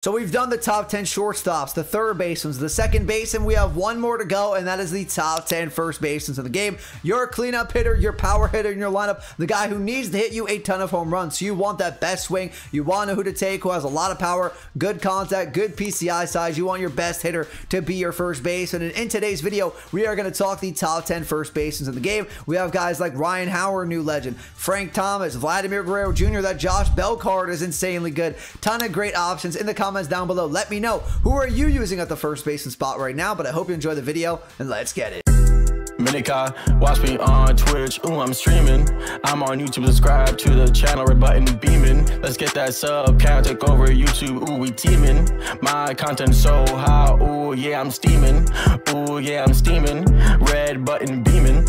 So we've done the top 10 shortstops, the third basemen, the second baseman. We have one more to go, and that is the top 10 first basemen in the game. Your cleanup hitter, your power hitter in your lineup, the guy who needs to hit you a ton of home runs. So you want that best swing. You want to know who to take, who has a lot of power, good contact, good PCI size. You want your best hitter to be your first baseman. And in today's video, we are going to talk the top 10 first basemen in the game. We have guys like Ryan Howard, new legend, Frank Thomas, Vladimir Guerrero Jr. That Josh Bell card is insanely good. Ton of great options in the comments down below. Let me know, who are you using at the first baseman spot right now? But I hope you enjoy the video, and let's get it. Minika, watch me on Twitch, ooh, I'm streaming. I'm on YouTube, subscribe to the channel, red button beaming. Let's get that sub count, take over YouTube, ooh, we teaming. My content so high, ooh, yeah, I'm steaming. Ooh, yeah, I'm steaming. Red button beaming.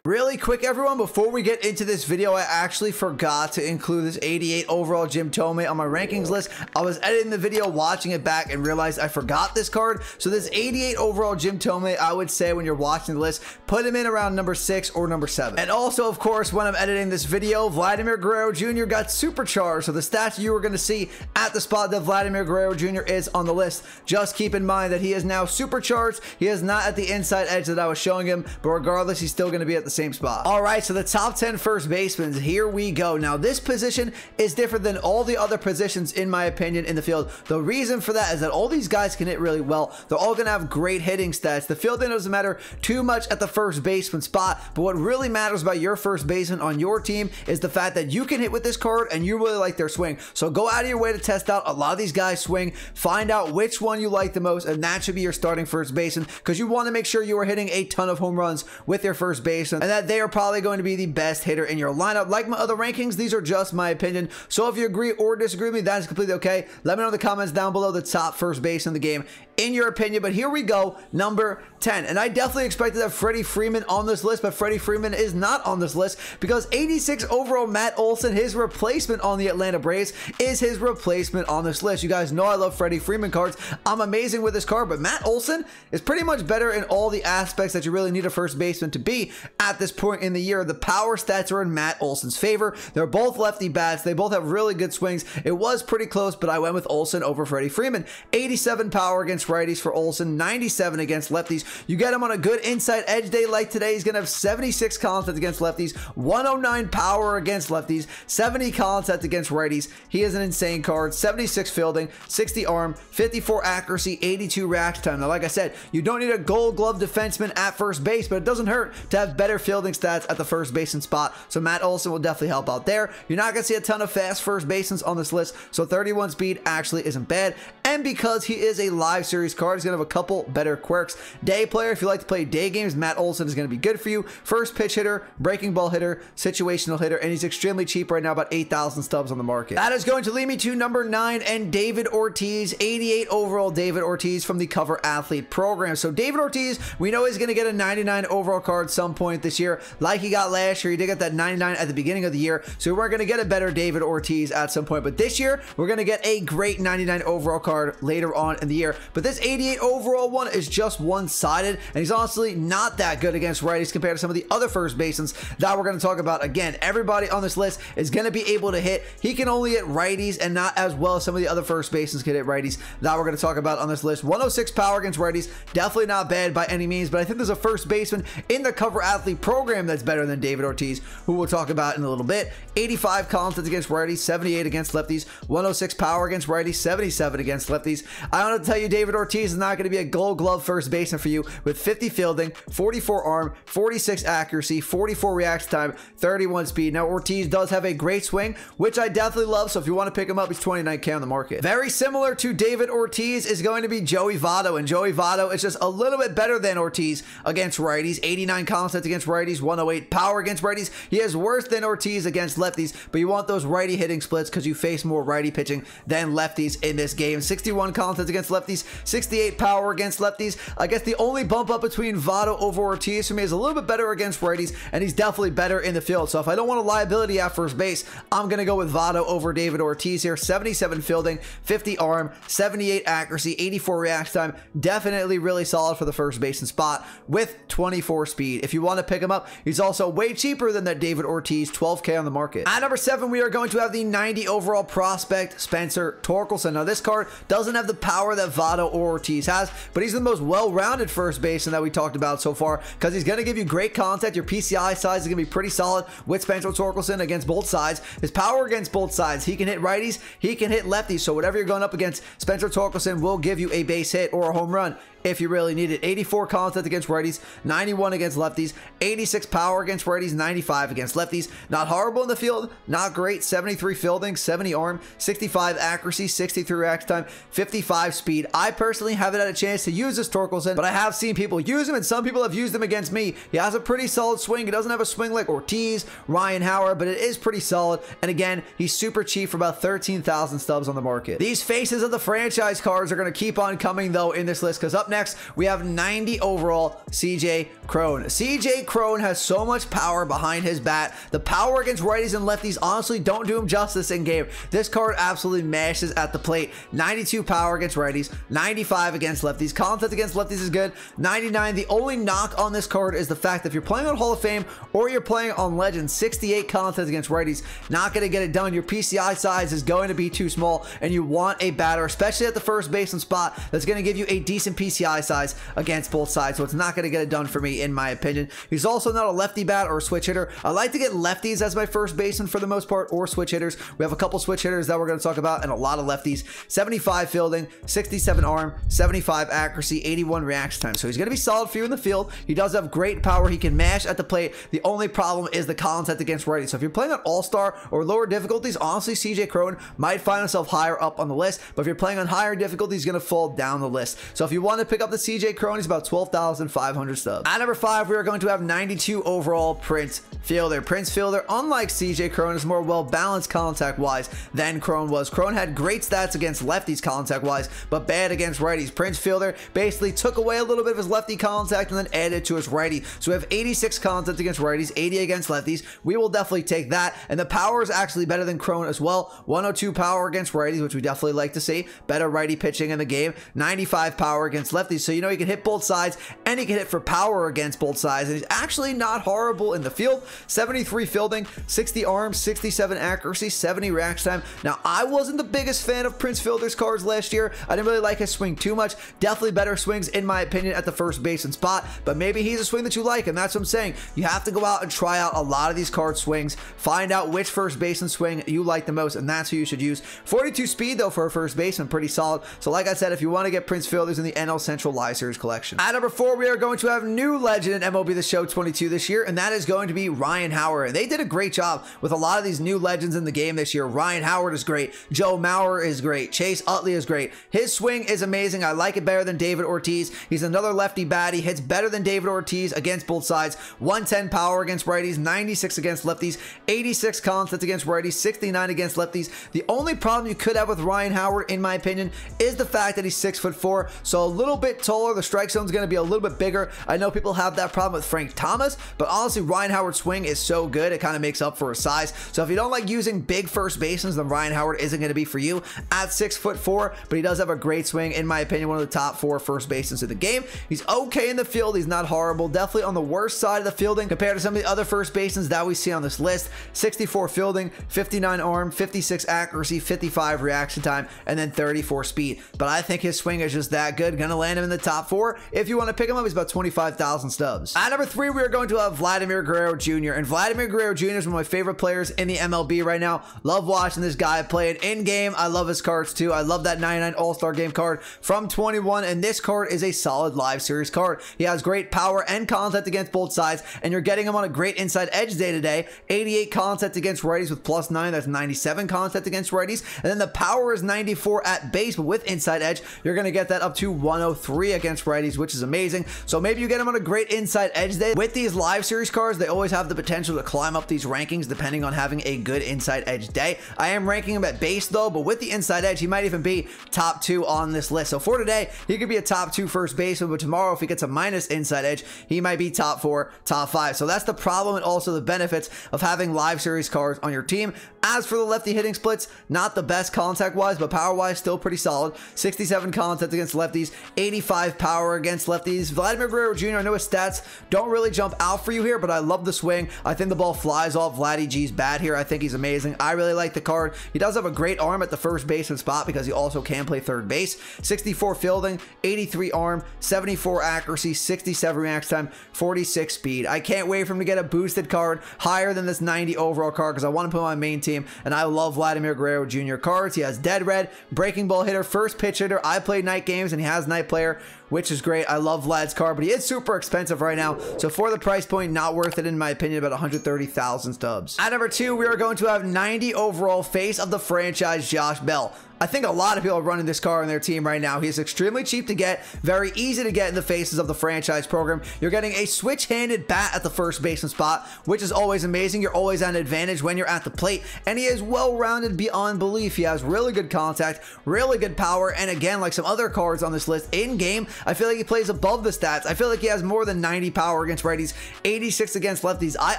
Really quick, everyone, before we get into this video, I actually forgot to include this 88 overall Jim Thome on my rankings list. I was editing the video, watching it back, and realized I forgot this card. So this 88 overall Jim Thome, I would say when you're watching the list, put him in around number 6 or number 7. And also, of course, when I'm editing this video, Vladimir Guerrero Jr. got supercharged. So the stats you were going to see at the spot that Vladimir Guerrero Jr. is on the list, just keep in mind that he is now supercharged. He is not at the inside edge that I was showing him, but regardless, he's still going to be at the same spot. All right, so the top 10 first basemen, here we go. Now, this position is different than all the other positions, in my opinion, in the field. The reason for that is that all these guys can hit really well. They're all going to have great hitting stats. The fielding doesn't matter too much at the first baseman spot, but what really matters about your first baseman on your team is the fact that you can hit with this card and you really like their swing. So go out of your way to test out a lot of these guys' swing, find out which one you like the most, and that should be your starting first baseman, because you want to make sure you are hitting a ton of home runs with your first baseman, and that they are probably going to be the best hitter in your lineup. Like my other rankings, these are just my opinion. So if you agree or disagree with me, that is completely okay. Let me know in the comments down below the top first base in the game in your opinion. But here we go, number 10. And I definitely expected to have Freddie Freeman on this list, but Freddie Freeman is not on this list because 86 overall Matt Olson, his replacement on the Atlanta Braves, is his replacement on this list. You guys know I love Freddie Freeman cards. I'm amazing with this card, but Matt Olson is pretty much better in all the aspects that you really need a first baseman to be at this point in the year. The power stats are in Matt Olson's favor. They're both lefty bats. They both have really good swings. It was pretty close, but I went with Olson over Freddie Freeman. 87 power against righties for Olson, 97 against lefties. You get him on a good inside edge day like today. He's going to have 76 contact against lefties, 109 power against lefties, 70 contact against righties. He is an insane card. 76 fielding, 60 arm, 54 accuracy, 82 reaction time. Now, like I said, you don't need a gold glove defenseman at first base, but it doesn't hurt to have better fielding stats at the first baseman spot. So Matt Olson will definitely help out there. You're not going to see a ton of fast first basemans on this list, so 31 speed actually isn't bad. And because he is a live series card, he's going to have a couple better quirks. Day player, if you like to play day games, Matt Olson is going to be good for you. First pitch hitter, breaking ball hitter, situational hitter, and he's extremely cheap right now, about 8,000 stubs on the market. That is going to lead me to number 9 and David Ortiz, 88 overall David Ortiz from the Cover Athlete program. So David Ortiz, we know he's going to get a 99 overall card some point this year, like he got last year. He did get that 99 at the beginning of the year, so we're going to get a better David Ortiz at some point. But this year, we're going to get a great 99 overall card later on in the year. But this 88 overall one is just one-sided, and he's honestly not that good against righties compared to some of the other first basemans that we're going to talk about. Again, everybody on this list is going to be able to hit. He can only hit righties and not as well as some of the other first basemans can hit righties that we're going to talk about on this list. 106 power against righties, definitely not bad by any means, but I think there's a first baseman in the Cover Athlete program that's better than David Ortiz, who we'll talk about in a little bit. 85 contact against righties, 78 against lefties, 106 power against righties, 77 against lefties. I don't have to tell you, David Ortiz is not going to be a gold glove first baseman for you with 50 fielding, 44 arm, 46 accuracy, 44 reaction time, 31 speed. Now, Ortiz does have a great swing, which I definitely love, so if you want to pick him up, he's 29K on the market. Very similar to David Ortiz is going to be Joey Votto, and Joey Votto is just a little bit better than Ortiz against righties. 89 contact against righties, 108 power against righties. He is worse than Ortiz against lefties, but you want those righty hitting splits because you face more righty pitching than lefties in this game. 61 contact against lefties, 68 power against lefties. I guess the only bump up between Votto over Ortiz for me is a little bit better against righties, and he's definitely better in the field. So if I don't want a liability at first base, I'm going to go with Votto over David Ortiz here. 77 fielding, 50 arm, 78 accuracy, 84 reaction time. Definitely really solid for the first baseman spot with 24 speed. If you want to pick him up, he's also way cheaper than that David Ortiz, 12K on the market. At number 7, we are going to have the 90 overall prospect, Spencer Torkelson. Now this card Doesn't have the power that Votto or Ortiz has, but he's the most well-rounded first baseman that we talked about so far because he's going to give you great contact. Your PCI size is going to be pretty solid with Spencer Torkelson against both sides. His power against both sides. He can hit righties, he can hit lefties, so whatever you're going up against, Spencer Torkelson will give you a base hit or a home run if you really need it. 84 contact against righties, 91 against lefties, 86 power against righties, 95 against lefties. Not horrible in the field, not great. 73 fielding, 70 arm, 65 accuracy, 63 reaction time, 55 speed. I personally haven't had a chance to use this Torkelson, but I have seen people use him, and some people have used him against me. He has a pretty solid swing. He doesn't have a swing like Ortiz, Ryan Howard, but it is pretty solid. And again, he's super cheap for about 13,000 stubs on the market. These faces of the franchise cards are going to keep on coming though in this list, because up next we have 90 overall CJ Cron. CJ Cron has so much power behind his bat. The power against righties and lefties honestly don't do him justice in game. This card absolutely mashes at the plate. 92 power against righties, 95 against lefties. Contact against lefties is good, 99. The only knock on this card is the fact that if you're playing on Hall of Fame or you're playing on Legends, 68 contact against righties, not going to get it done. Your PCI size is going to be too small, and you want a batter, especially at the first baseman spot, that's going to give you a decent PCI size against both sides, so it's not going to get it done for me in my opinion. He's also not a lefty bat or a switch hitter. I like to get lefties as my first baseman for the most part, or switch hitters. We have a couple switch hitters that we're going to talk about and a lot of lefties. 75 fielding, 67 arm, 75 accuracy, 81 reaction time, so he's going to be solid for you in the field. He does have great power. He can mash at the plate. The only problem is the contact against righties. So if you're playing on all-star or lower difficulties, honestly CJ Cron might find himself higher up on the list, but if you're playing on higher difficulties, he's going to fall down the list. So if you want to pick up the CJ Cron, he's about 12,500 stubs. At number 5, we are going to have 92 overall Prince Fielder. Prince Fielder, unlike CJ Cron, is more well-balanced contact-wise than Cron was. Cron had great stats against lefties contact-wise, but bad against righties. Prince Fielder basically took away a little bit of his lefty contact and then added to his righty. So we have 86 contact against righties, 80 against lefties. We will definitely take that, and the power is actually better than Cron as well. 102 power against righties, which we definitely like to see. Better righty pitching in the game. 95 power against lefties, so you know he can hit both sides and he can hit for power against both sides, and he's actually not horrible in the field. 73 fielding, 60 arm, 67 accuracy, 70 reaction time. Now, I wasn't the biggest fan of Prince Fielder's cards last year. I didn't really like his swing too much. Definitely better swings in my opinion at the first baseman spot, but maybe he's a swing that you like, and that's what I'm saying. You have to go out and try out a lot of these card swings, find out which first baseman swing you like the most, and that's who you should use. 42 speed though for a first baseman, pretty solid. So like I said, if you want to get Prince Fielders in the NL Central Live Series collection. At number 4, we are going to have new legend in MLB The Show 22 this year, and that is going to be Ryan Howard. And they did a great job with a lot of these new legends in the game this year. Ryan Howard is great. Joe Mauer is great. Chase Utley is great. His swing is amazing. I like it better than David Ortiz. He's another lefty bat. He hits better than David Ortiz against both sides. 110 power against righties, 96 against lefties, 86 contact against righties, 69 against lefties. The only problem you could have with Ryan Howard, in my opinion, is the fact that he's 6'4", so a little bit taller. The strike zone is going to be a little bit bigger. I know people have that problem with Frank Thomas, but honestly, Ryan Howard's swing is so good, it kind of makes up for his size. So if you don't like using big first basemans, then Ryan Howard isn't going to be for you at 6'4", but he does have a great swing, in my opinion, one of the top 4 first basemans in the game. He's okay in the field. He's not horrible. Definitely on the worst side of the fielding compared to some of the other first basemans that we see on this list. 64 fielding, 59 arm, 56 accuracy, 55 reaction time, and then 34 speed. But I think his swing is just that good. Gonna land him in the top 4. If you want to pick him up, he's about 25,000 stubs. At number 3, we are going to have Vladimir Guerrero Jr. And Vladimir Guerrero Jr. is one of my favorite players in the MLB right now. Love watching this guy play it in game. I love his cards too. I love that 99 All-Star Game card from 21, and this card is a solid live series card. He has great power and contact against both sides, and you're getting him on a great inside edge day to day. 88 contact against righties with +9. That's 97 contact against righties, and then the power is 94 at base, but with inside edge, you're going to get that up to 103 against righties, which is amazing. So maybe you get him on a great inside edge day. With these live series cards, they always have the potential to climb up these rankings depending on having a good inside edge day. I am ranking him at base though, but with the inside edge, he might even be top 2 on this list. So for today, he could be a top 2 first baseman, but tomorrow, if he gets a minus inside edge, he might be top 4, top 5. So that's the problem, and also the benefits of having live series cards on your team. As for the lefty hitting splits, not the best contact-wise, but power-wise, still pretty solid. 67 contact against lefties, 85 power against lefties. Vladimir Guerrero Jr., I know his stats don't really jump out for you here, but I love the swing. I think the ball flies off Vladdy G's bat here. I think he's amazing. I really like the card. He does have a great arm at the first baseman spot because he also can play third base. 64 fielding, 83 arm, 74 accuracy, 67 reaction time, 46 speed. I can't wait for him to get a boosted card higher than this 90 overall card because I want to put him on my main team, and I love Vladimir Guerrero Jr. cards. He has dead red, breaking ball hitter, first pitch hitter. I play night games and he has night player, which is great. I love Vlad's card, but he is super expensive right now. So for the price point, not worth it in my opinion, about 130,000 stubs. At number 2, we are going to have 90 overall face of the franchise, Josh Bell. I think a lot of people are running this card on their team right now. He's extremely cheap to get, very easy to get in the faces of the franchise program. You're getting a switch-handed bat at the first baseman spot, which is always amazing. You're always at an advantage when you're at the plate, and he is well-rounded beyond belief. He has really good contact, really good power, and again, like some other cards on this list, in-game, I feel like he plays above the stats. I feel like he has more than 90 power against righties, 86 against lefties. I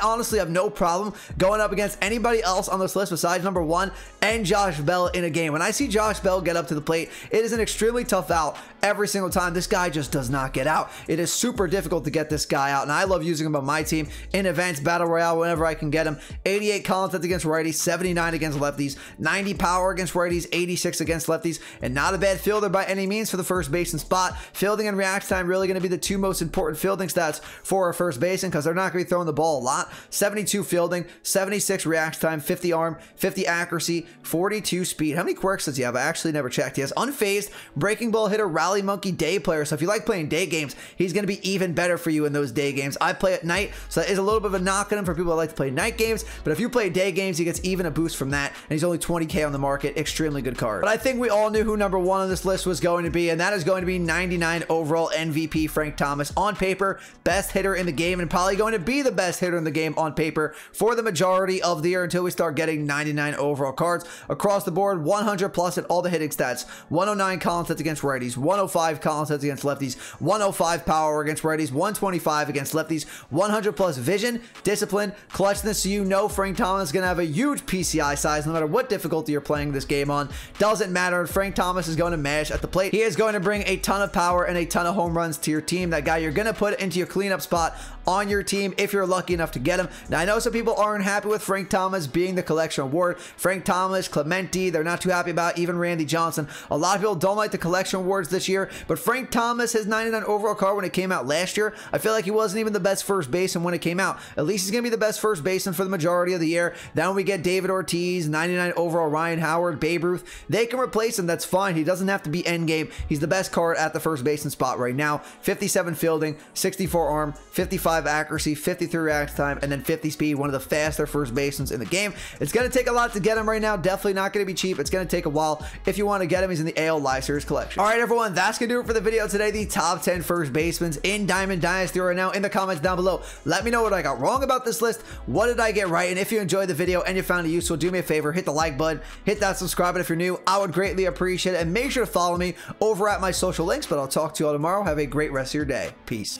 honestly have no problem going up against anybody else on this list besides number 1 and Josh Bell in a game. When I see Josh Bell get up to the plate, it is an extremely tough out every single time. This guy just does not get out. It is super difficult to get this guy out, and I love using him on my team in events, battle royale, whenever I can get him. 88 contact against righties, 79 against lefties, 90 power against righties, 86 against lefties, and not a bad fielder by any means for the first baseman spot. Fielding and reaction time really going to be the two most important fielding stats for a first baseman because they're not going to be throwing the ball a lot. 72 fielding, 76 reaction time, 50 arm, 50 accuracy, 42 speed. How many quirks does he have? I actually never checked. He has unfazed, breaking ball hitter, rally monkey, day player. So if you like playing day games, he's going to be even better for you in those day games. I play at night, so that is a little bit of a knock on him for people that like to play night games. But if you play day games, he gets even a boost from that. And he's only 20K on the market. Extremely good card. But I think we all knew who number 1 on this list was going to be, and that is going to be 99 overall MVP Frank Thomas. On paper, best hitter in the game, and probably going to be the best hitter in the game on paper for the majority of the year until we start getting 99 overall cards across the board. 100 plus at all the hitting stats. 109 contact against righties, 105 contact against lefties, 105 power against righties, 125 against lefties, 100 plus vision, discipline, clutchness. So you know Frank Thomas is going to have a huge PCI size no matter what difficulty you're playing this game on. Doesn't matter. Frank Thomas is going to mash at the plate. He is going to bring a ton of power and a ton of home runs to your team. That guy you're going to put into your cleanup spot on your team if you're lucky enough to get him. Now, I know some people aren't happy with Frank Thomas being the collection award. Frank Thomas, Clemente, they're not too happy about, even Randy Johnson. A lot of people don't like the collection awards this year, but Frank Thomas, his 99 overall card when it came out last year, I feel like he wasn't even the best first baseman when it came out. At least he's going to be the best first baseman for the majority of the year. Then we get David Ortiz, 99 overall Ryan Howard, Babe Ruth. They can replace him. That's fine. He doesn't have to be endgame. He's the best card at the first baseman spot right now. 57 fielding, 64 arm, 55 accuracy, 53 reaction time, and then 50 speed. One of the faster first basemen in the game. It's going to take a lot to get him right now. Definitely not going to be cheap. It's going to take a while. If you want to get him, he's in the AL Live Series collection. All right, everyone, that's going to do it for the video today. The top 10 first basemen in Diamond Dynasty right now in the comments down below. Let me know what I got wrong about this list. What did I get right? And if you enjoyed the video and you found it useful, do me a favor, hit the like button, hit that subscribe button if you're new. I would greatly appreciate it. And make sure to follow me over at my social links. But I'll talk to you all tomorrow. Have a great rest of your day. Peace.